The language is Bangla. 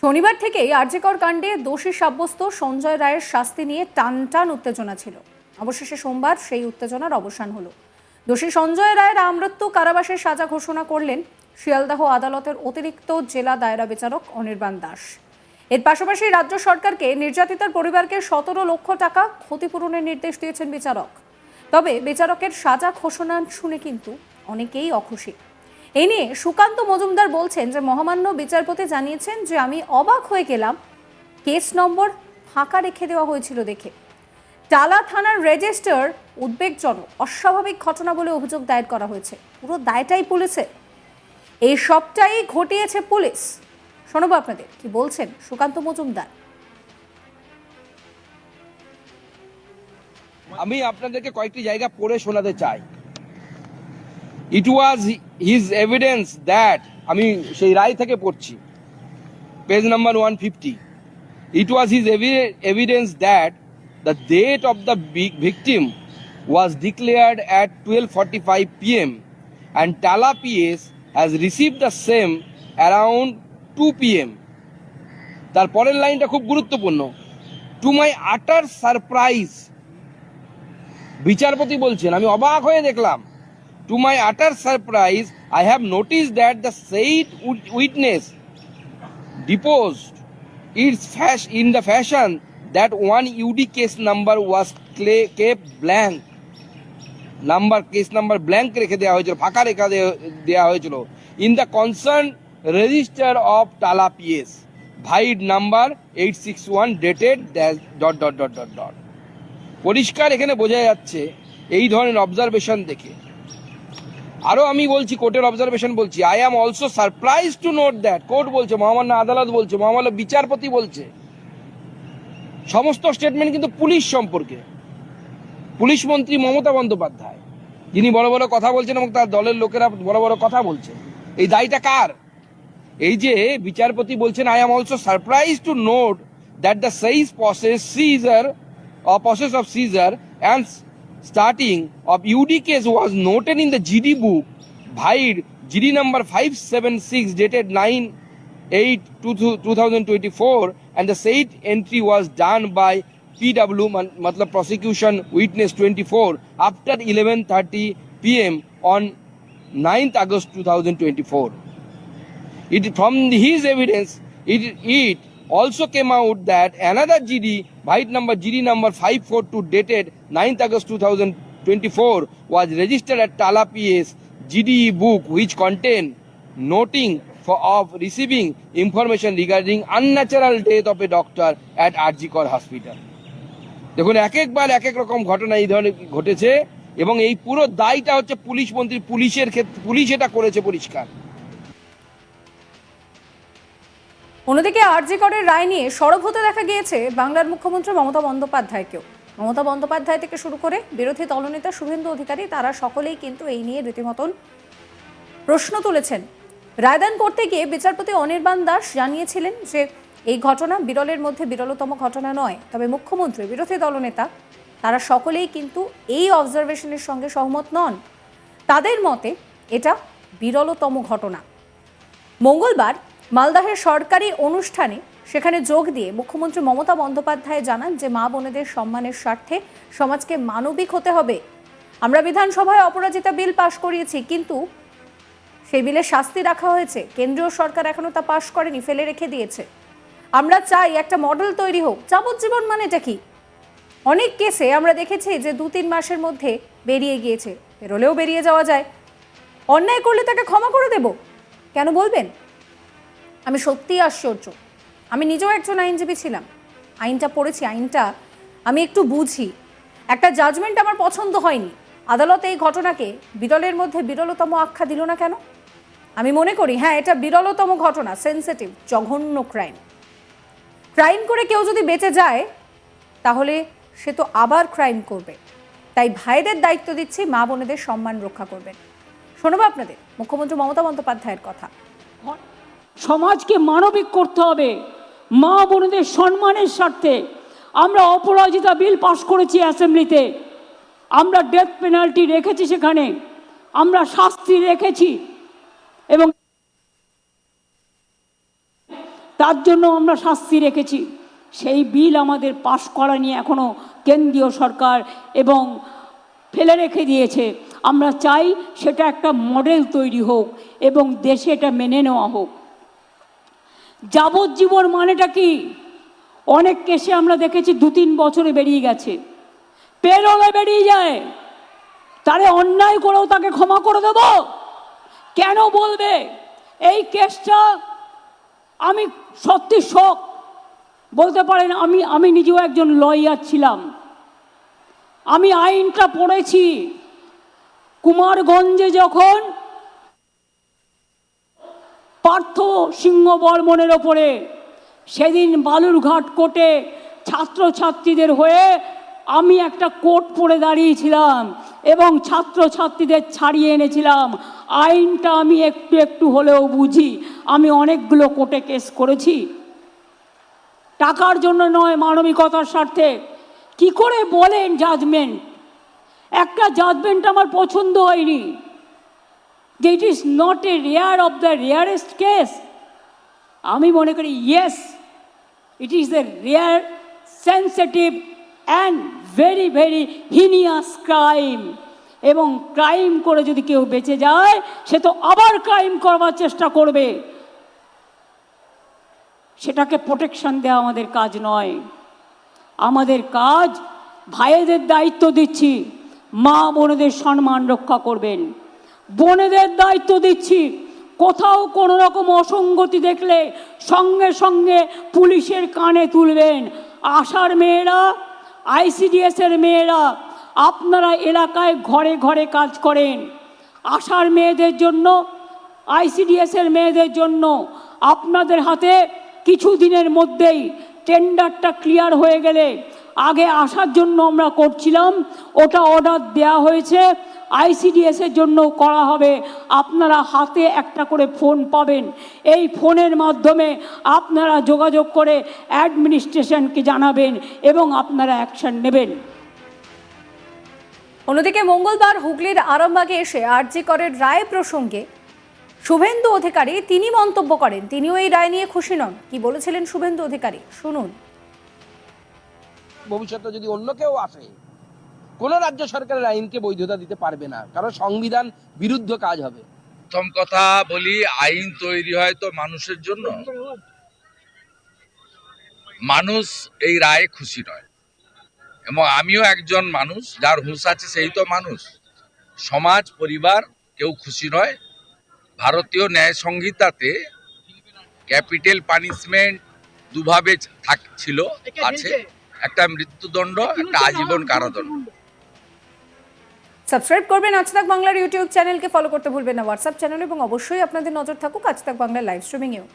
শনিবার থেকেই আরজিকর কাণ্ডে দোষী সাব্যস্ত সঞ্জয় রায়ের শাস্তি নিয়ে টানটান উত্তেজনা ছিল। অবশেষে সোমবার সেই উত্তেজনার অবসান হলো। দোষী সঞ্জয় রায়ের আমৃত্যু কারাবাসের সাজা ঘোষণা করলেন শিয়ালদহ আদালতের অতিরিক্ত জেলা দায়রা বিচারক অনির্বাণ দাস। এর পাশাপাশি রাজ্য সরকারকে নির্যাতিতার পরিবারকে 17 লক্ষ টাকা ক্ষতিপূরণের নির্দেশ দিয়েছেন বিচারক। তবে বিচারকের সাজা ঘোষণা শুনে কিন্তু অনেকেই অখুশি। এই নিয়ে সুকান্ত মজুমদার বলছেন যে মহামান্য বিচারপতি জানিয়েছেন যে আমি অবাক হয়ে গেলাম, কেস নম্বর ফাঁকা রেখে দেওয়া হয়েছিল দেখে। টালা থানার রেজিস্টার উদ্বেগজনক অস্বাভাবিক ঘটনা বলে অভিযোগ দায়ের করা হয়েছে। পুরো দায়টাই পুলিশের, এই সবটাই ঘটিয়েছে পুলিশ। শোনাবো আপনাদের কি বলছেন সুকান্ত মজুমদার। আমি আপনাদেরকে কয়েকটি জায়গা পড়ে শোনাতে চাই। It was his evidence that আমি সেই রায় থেকে পড়ছি, page number 150. It was his evidence that the date of the victim was declared at 12:45 p.m. and Tala PS has received the same around 2 p.m. তার পরের লাইনটা খুব গুরুত্বপূর্ণ। To my utter surprise, বিচারপতি বলছেন, আমি অবাক হয়ে দেখলাম, to my utter surprise, I have noticed that the said witness deposed in the fashion that one UD case number was kept blank. Case number blank রেখে দেওয়া হয়েছিল, ফাঁকা রেখে দেওয়া হয়েছিল in the concerned register of Tala PS, void number 861 dated .. পরিষ্কার এখানে বোঝা যাচ্ছে এই ধরনের অবজারভেশন দেখে। আরো আমি বলছি, কোর্টের অবজারভেশন বলছি, I am also surprise to note that, court বলছে, মহামান্য আদালত বলছে, মহামান্য বিচারপতি বলছে, সমস্ত স্টেটমেন্ট কিন্তু পুলিশ সম্পর্কে। পুলিশ মন্ত্রী মমতা বন্দ্যোপাধ্যায়, যিনি বড় বড় কথা বলছেন এবং তার দলের লোকেরা বড় বড় কথা বলছেন, এই দায়টা কার? এই যে বিচারপতি বলছেন, I am also surprise to note that the সেইজ process of seizure and starting of UD case was noted in the GD book, void GD number 576 dated 9/8/2024, and the said entry was done by PW matlab prosecution witness 24 after 11:30 p.m. on 9th August 2024. From his evidence, it also came out that another GD, void number GD number 542 dated 9th August 2024 was registered at Tala PS GDE book, which contained noting of receiving information regarding unnatural death of a doctor at RG Kar hospital. দেখুন, একবার এক এক রকম ঘটনা এই ধরনের ঘটেছে এবং এই পুরো দায়টা হচ্ছে পুলিশ মন্ত্রী, পুলিশের ক্ষেত্রে পুলিশ এটা করেছে পরিষ্কার। অন্যদিকে আরজিকরের রায় নিয়ে সরব হতে দেখা গিয়েছে বাংলার মুখ্যমন্ত্রী মমতা বন্দ্যোপাধ্যায়কেও। মমতা বন্দ্যোপাধ্যায় থেকে শুরু করে বিরোধী দলনেতা শুভেন্দু অধিকারী, তারা সকলেই কিন্তু এই নিয়ে রীতিমতন প্রশ্ন তুলেছেন। রায়দান করতে গিয়ে বিচারপতি অনির্বাণ দাস জানিয়েছিলেন যে এই ঘটনা বিরলের মধ্যে বিরলতম ঘটনা নয়। তবে মুখ্যমন্ত্রী, বিরোধী দলনেতা, তারা সকলেই কিন্তু এই অবজারভেশনের সঙ্গে সহমত নন। তাদের মতে এটা বিরলতম ঘটনা। মঙ্গলবার মালদহের সরকারি অনুষ্ঠানে সেখানে যোগ দিয়ে মুখ্যমন্ত্রী মমতা বন্দ্যোপাধ্যায় জানান যে মা বোনেদের সম্মানের স্বার্থে সমাজকে মানবিক হতে হবে। আমরা বিধানসভায় অপরাজিতা বিল পাশ করিয়েছি, কিন্তু সেই বিলে শাস্তি রাখা হয়েছে, কেন্দ্রীয় সরকার এখনো তা পাশ করেনি, ফেলে রেখে দিয়েছে। আমরা চাই একটা মডেল তৈরি হোক। যাবজ্জীবন মানেটা কি? অনেক কেসে আমরা দেখেছি যে 2-3 মাসের মধ্যে বেরিয়ে গিয়েছে, বেরোলেও বেরিয়ে যাওয়া যায়। অন্যায় করলে তাকে ক্ষমা করে দেব কেন বলবেন? আমি সত্যিই আশ্চর্য। আমি নিজেও একজন আইনজীবী ছিলাম, আইনটা পড়েছি, আইনটা আমি একটু বুঝি। একটা জাজমেন্ট আমার পছন্দ হয়নি, আদালত এই ঘটনাকে বিরলের মধ্যে বিরলতম আখ্যা দিল না কেন? আমি মনে করি হ্যাঁ, এটা বিরলতম ঘটনা, সেন্সিটিভ, জঘন্য ক্রাইম করে কেউ যদি বেঁচে যায় তাহলে সে তো আবার ক্রাইম করবে। তাই ভাইদের দায়িত্ব দিচ্ছি, মা বোনেদের সম্মান রক্ষা করবেন। শোনাবো আপনাদের মুখ্যমন্ত্রী মমতা বন্দ্যোপাধ্যায়ের কথা। সমাজকে মানবিক করতে হবে, মা বোনেদের সম্মানের স্বার্থে আমরা অপরাজিতা বিল পাশ করেছি অ্যাসেম্বলিতে। আমরা ডেথ পেনাল্টি রেখেছি, সেখানে আমরা শাস্তি রেখেছি এবং তার জন্য আমরা শাস্তি রেখেছি। সেই বিল আমাদের পাশ করা নিয়ে এখনও কেন্দ্রীয় সরকার এবং ফেলে রেখে দিয়েছে। আমরা চাই সেটা একটা মডেল তৈরি হোক এবং দেশে এটা মেনে নেওয়া হোক। যাবজ্জীবন মানেটা কি? অনেক কেসে আমরা দেখেছি 2-3 বছরে বেরিয়ে গেছে, পেরোলে বেরিয়ে যায়। তারে অন্যায় করেও তাকে ক্ষমা করে দেব কেন বলবে? এই কেসটা আমি সত্যি শোক বলতে পারেন। আমি নিজেও একজন লয়ার ছিলাম, আমি আইনটা পড়েছি। কুমারগঞ্জে যখন পার্থ সিংহ বর্মনের ওপরে সেদিন বালুরঘাট কোর্টে ছাত্রছাত্রীদের হয়ে আমি একটা কোর্ট পড়ে দাঁড়িয়েছিলাম এবং ছাত্রছাত্রীদের ছাড়িয়ে এনেছিলাম। আইনটা আমি একটু একটু হলেও বুঝি। আমি অনেকগুলো কোর্টে কেস করেছি, টাকার জন্য নয়, মানবিকতার স্বার্থে। কি করে বলেন জাজমেন্ট? একটা জাজমেন্ট আমার পছন্দ হয়নি, যে it is not a rare of the rarest case. আমি মনে করি yes, it is a rare, sensitive and very very heinous crime. এবং ক্রাইম করে যদি কেউ বেঁচে যায়, সে তো আবার ক্রাইম করবার চেষ্টা করবে। সেটাকে প্রোটেকশন দেওয়া আমাদের কাজ নয়। আমাদের কাজ, ভাইদের দায়িত্ব দিচ্ছি, মা বোনেদের সম্মান রক্ষা করবেন। বোনেদের দায়িত্ব দিচ্ছি, কোথাও কোনো রকম অসঙ্গতি দেখলে সঙ্গে সঙ্গে পুলিশের কানে তুলবেন। আশার মেয়েরা, আইসিডিএসের মেয়েরা, আপনারা এলাকায় ঘরে ঘরে কাজ করেন। আশার মেয়েদের জন্য, আইসিডিএসের মেয়েদের জন্য আপনাদের হাতে কিছু দিনের মধ্যেই টেন্ডারটা ক্লিয়ার হয়ে গেলে, আগে আসার জন্য আমরা করছিলাম, ওটা অর্ডার দেওয়া হয়েছে, আইসিডিএসের জন্য করা হবে। আপনারা হাতে একটা করে ফোন পাবেন, এই ফোনের মাধ্যমে আপনারা যোগাযোগ করে অ্যাডমিনিস্ট্রেশনকে জানাবেন এবং আপনারা অ্যাকশন নেবেন। অন্যদিকে মঙ্গলবার হুগলির আরামবাগে এসে আরজি করের রায় প্রসঙ্গে শুভেন্দু অধিকারী তিনি মন্তব্য করেন, তিনিও এই রায় নিয়ে খুশি নন। কি বলেছিলেন শুভেন্দু অধিকারী, শুনুন। ভবিষ্যতে যদি অন্য কেউ আসে, কোন রাজ্য সরকারের আইনকে বৈধতা দিতে পারবে না, কারণ সংবিধান বিরুদ্ধ কাজ হবে। প্রথম কথা বলি, আইন তৈরি হয় তো মানুষের জন্য। মানুষ এই রায়ে খুশি নয়, এবং আমিও একজন মানুষ, যার হুঁশ আছে সেই তো মানুষ। সমাজ, পরিবার কেউ খুশি নয়। ভারতীয় ন্যায় সংহিতাতে ক্যাপিটাল পানিশমেন্ট দুভাবে ছিল, আছে, একটা মৃত্যুদণ্ড, একটা আজীবন কারাদণ্ড। সাবস্ক্রাইব করবেন আজ তাক বাংলার ইউটিউব চ্যানেলকে, ফলো করতে ভুলবেন না হোয়াটসঅ্যাপ চ্যানেল, এবং অবশ্যই আপনাদের নজর থাকুক আজ তাক বাংলার লাইভ স্ট্রিমিংয়েও।